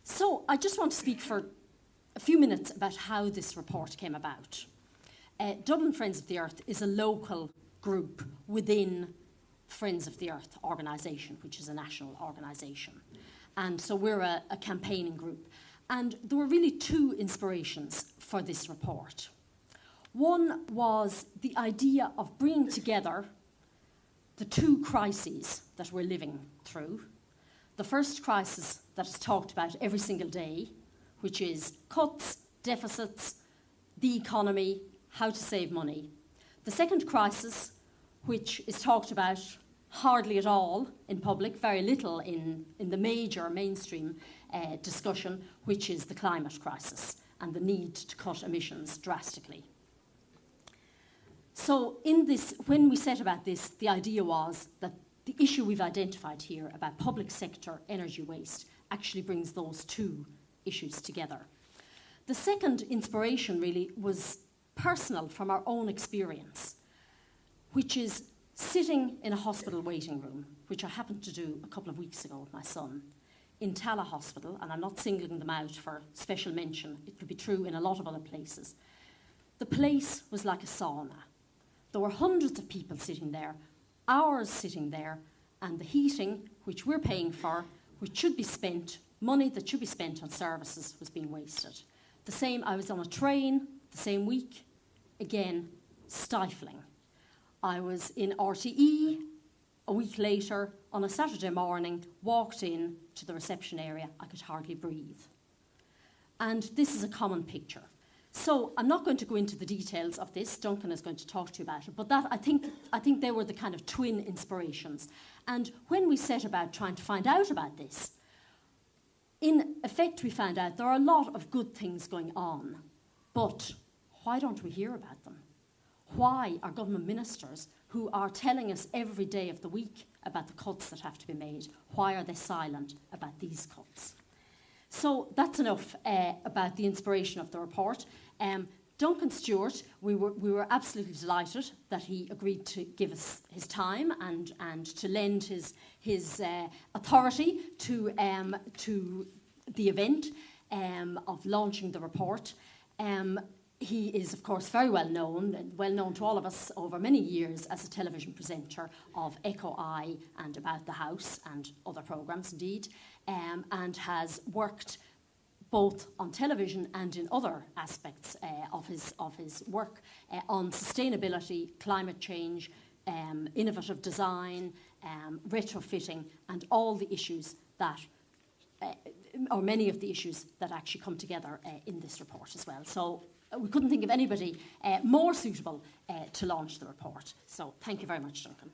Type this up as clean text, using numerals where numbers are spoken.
So I just want to speak for a few minutes about how this report came about. Dublin Friends of the Earth is a local group within Friends of the Earth organisation, which is a national organisation. And so we're a campaigning group. And there were really two inspirations for this report. One was the idea of bringing together the two crises that we're living through. The first crisis that is talked about every single day, which is cuts, deficits, the economy, how to save money. The second crisis, which is talked about hardly at all in public, very little in the major mainstream discussion, which is the climate crisis and the need to cut emissions drastically. So in this, when we set about this, the idea was that the issue we've identified here about public sector energy waste actually brings those two issues together. The second inspiration really was personal from our own experience, which is sitting in a hospital waiting room, which I happened to do a couple of weeks ago with my son, in Tala Hospital, and I'm not singling them out for special mention, it could be true in a lot of other places. The place was like a sauna. There were hundreds of people sitting there, hours sitting there, and the heating, which we're paying for, which should be spent, money that should be spent on services, was being wasted. The same, I was on a train the same week, again, stifling. I was in RTE a week later on a Saturday morning, walked in to the reception area, I could hardly breathe. And this is a common picture. So I'm not going to go into the details of this, Duncan is going to talk to you about it, but that I think they were the kind of twin inspirations. And when we set about trying to find out about this, in effect we found out there are a lot of good things going on, but why don't we hear about them? Why are government ministers who are telling us every day of the week about the cuts that have to be made, why are they silent about these cuts? So that's enough about the inspiration of the report. Duncan Stewart, we were absolutely delighted that he agreed to give us his time and to lend his authority to the event of launching the report. He is, of course, very well known to all of us over many years as a television presenter of Echo Eye and About the House and other programmes indeed, and has worked both on television and in other aspects of his work on sustainability, climate change, innovative design, retrofitting, and all the issues that, or many of the issues that actually come together in this report as well. So we couldn't think of anybody more suitable to launch the report. So thank you very much, Duncan.